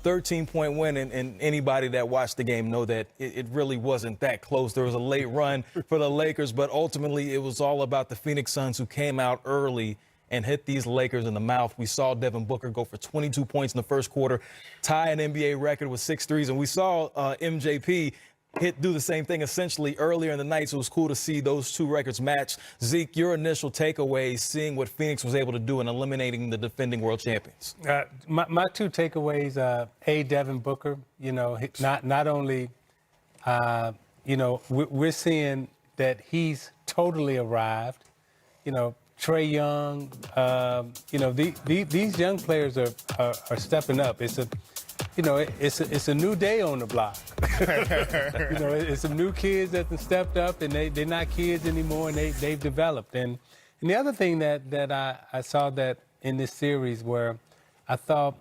13-point win, and anybody that watched the game know that it really wasn't that close. There was a late run for the Lakers, but ultimately it was all about the Phoenix Suns, who came out early and hit these Lakers in the mouth. We saw Devin Booker go for 22 points in the first quarter, tie an NBA record with 6 threes, and we saw MJP do the same thing essentially earlier in the night, so it was cool to see those two records match. Zeke, your initial takeaways, seeing what Phoenix was able to do in eliminating the defending world champions. My two takeaways, Devin Booker, not only, we're seeing that he's totally arrived. Trae Young, these young players are stepping up. It's a new day on the block. It's some new kids that have stepped up, and they're not kids anymore, and they've developed. And the other thing that I saw that in this series, where I thought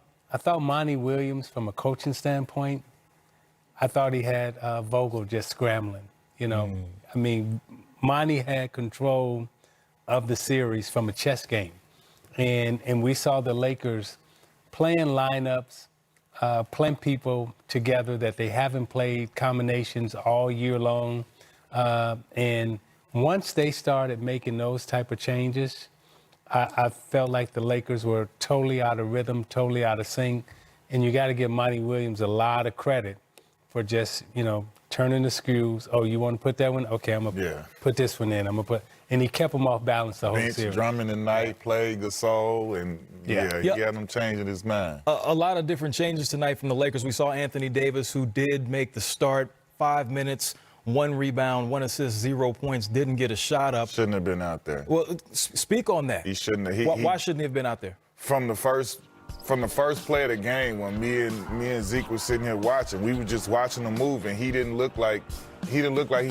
Monty Williams, from a coaching standpoint, I thought he had Vogel just scrambling. I mean, Monty had control of the series from a chess game, and we saw the Lakers playing lineups, playing people together that they haven't played combinations all year long. And once they started making those type of changes, I felt like the Lakers were totally out of rhythm, totally out of sync. And you got to give Monty Williams a lot of credit for just, turning the screws. Oh, you want to put that one? Okay, I'm going to put this one in. And he kept them off balance the whole series. Drummond tonight, played Gasol, and he had him changing his mind. A lot of different changes tonight from the Lakers. We saw Anthony Davis, who did make the start, 5 minutes, 1 rebound, 1 assist, 0 points, didn't get a shot up. Shouldn't have been out there. Well, speak on that. He shouldn't have. Why shouldn't he have been out there? From the first play of the game, when me and Zeke were sitting here watching, we were just watching him move, and he didn't look like he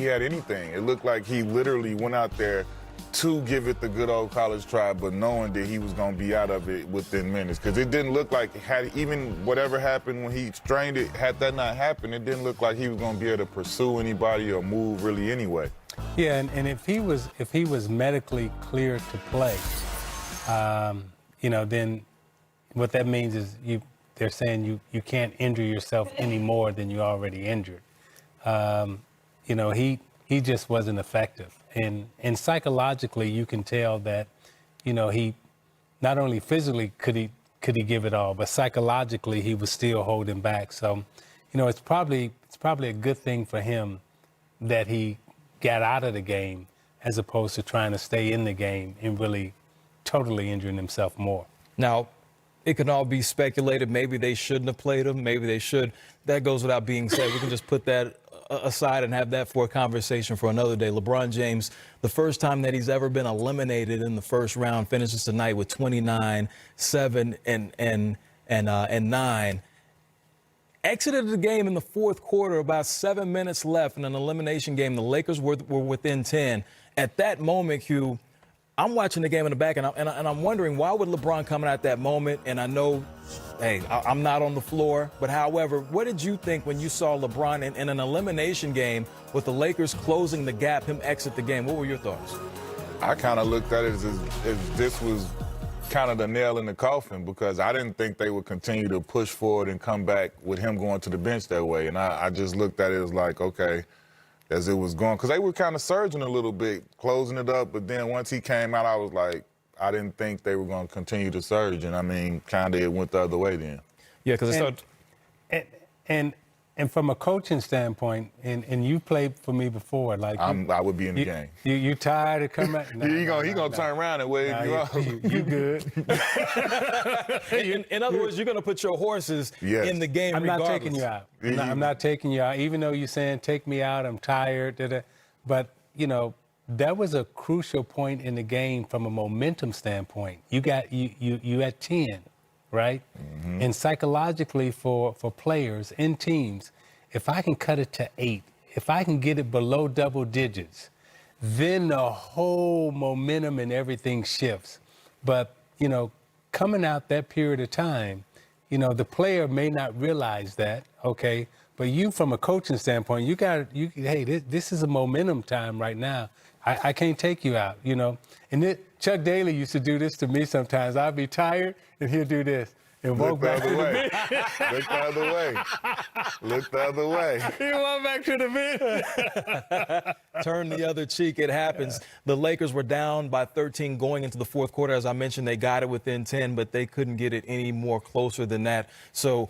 had anything. It looked like he literally went out there to give it the good old college try, but knowing that he was going to be out of it within minutes. Because it didn't look like, had even whatever happened when he strained it, had that not happened, it didn't look like he was going to be able to pursue anybody or move really anyway. Yeah, and if he was medically cleared to play, then what that means is they're saying you can't injure yourself any more than you already injured. He just wasn't effective. And psychologically, you can tell that, he not only physically could he give it all, but psychologically he was still holding back. So, it's probably a good thing for him that he got out of the game as opposed to trying to stay in the game and really totally injuring himself more. Now, it can all be speculated. Maybe they shouldn't have played him. Maybe they should. That goes without being said. We can just put that aside and have that for a conversation for another day. LeBron James, the first time that he's ever been eliminated in the first round, finishes tonight with 29, 7, and 9. Exited the game in the fourth quarter, about 7 minutes left in an elimination game. The Lakers were within 10. At that moment, Hugh, I'm watching the game in the back, and I'm wondering, why would LeBron come out at that moment? And I know, hey, I'm not on the floor. But however, what did you think when you saw LeBron in an elimination game with the Lakers closing the gap, him exit the game? What were your thoughts? I kind of looked at it as this was kind of the nail in the coffin, because I didn't think they would continue to push forward and come back with him going to the bench that way. And I just looked at it as like, okay, as it was going, because they were kind of surging a little bit, closing it up. But then once he came out, I was like, I didn't think they were going to continue to surge. And I mean, kind of it went the other way then. Yeah, because it started. And from a coaching standpoint, and you played for me before, like I would be in the game. You tired of coming? He gonna turn around and wave you off. You good? in other words, you're gonna put your horses in the game. I'm regardless. not taking you out. I'm not taking you out, even though you're saying take me out. I'm tired. But that was a crucial point in the game from a momentum standpoint. You at 10. Right? Mm-hmm. And psychologically for players and teams, if I can cut it to 8, if I can get it below double digits, then the whole momentum and everything shifts. But, coming out that period of time, the player may not realize that, okay? But you, from a coaching standpoint, hey, this is a momentum time right now. I can't take you out, And Chuck Daly used to do this to me sometimes. I'd be tired, and he'll do this. and Look walk the back to other the way. bench. Look the other way. Look the other way. He walked back to the bench. Turn the other cheek. It happens. The Lakers were down by 13 going into the fourth quarter. As I mentioned, they got it within 10, but they couldn't get it any more closer than that. So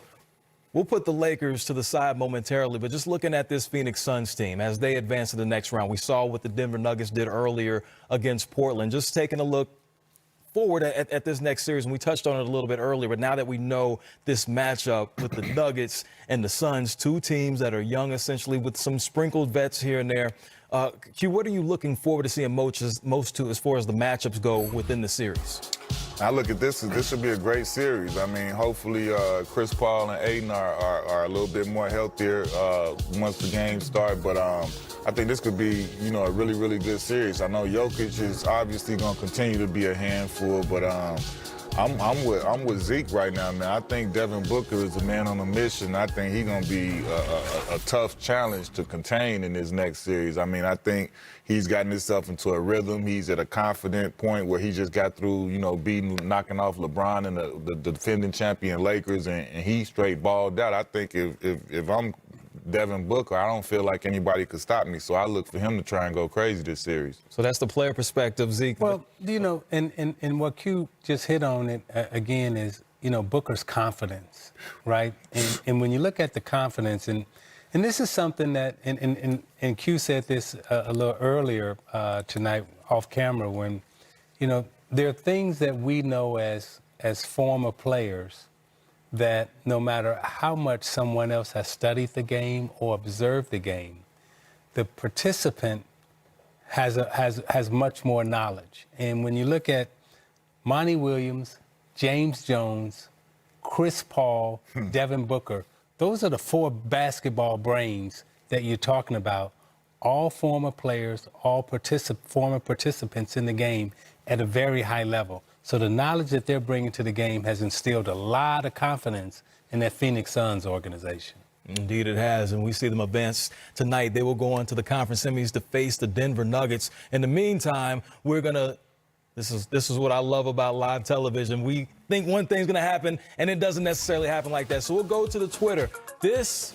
we'll put the Lakers to the side momentarily, but just looking at this Phoenix Suns team as they advance to the next round, we saw what the Denver Nuggets did earlier against Portland. Just taking a look forward at this next series, and we touched on it a little bit earlier, but now that we know this matchup with the Nuggets and the Suns, two teams that are young essentially with some sprinkled vets here and there, Q, what are you looking forward to seeing most to as far as the matchups go within the series? I look at this should be a great series. I mean, hopefully Chris Paul and Aiden are a little bit more healthier once the games start. But I think this could be, a really, really good series. I know Jokic is obviously going to continue to be a handful, but I'm with Zeke right now, man. I think Devin Booker is a man on a mission. I think he's going to be a tough challenge to contain in this next series. I mean, I think he's gotten himself into a rhythm. He's at a confident point where he just got through, knocking off LeBron and the defending champion Lakers, and he straight balled out. I think if I'm Devin Booker, I don't feel like anybody could stop me. So I look for him to try and go crazy this series. So that's the player perspective, Zeke. Well, and what Q just hit on it again is, Booker's confidence, right? And when you look at the confidence, and this is something that, and Q said this a little earlier tonight off camera, when, there are things that we know as former players that no matter how much someone else has studied the game or observed the game, the participant has much more knowledge. And when you look at Monty Williams, James Jones, Chris Paul, Devin Booker, those are the four basketball brains that you're talking about, all former players, all former participants in the game at a very high level. So the knowledge that they're bringing to the game has instilled a lot of confidence in that Phoenix Suns organization. Indeed it has, and we see them advance tonight. They will go on to the conference semis to face the Denver Nuggets. In the meantime, this is what I love about live television. We think one thing's going to happen, and it doesn't necessarily happen like that. So we'll go to the Twitter. This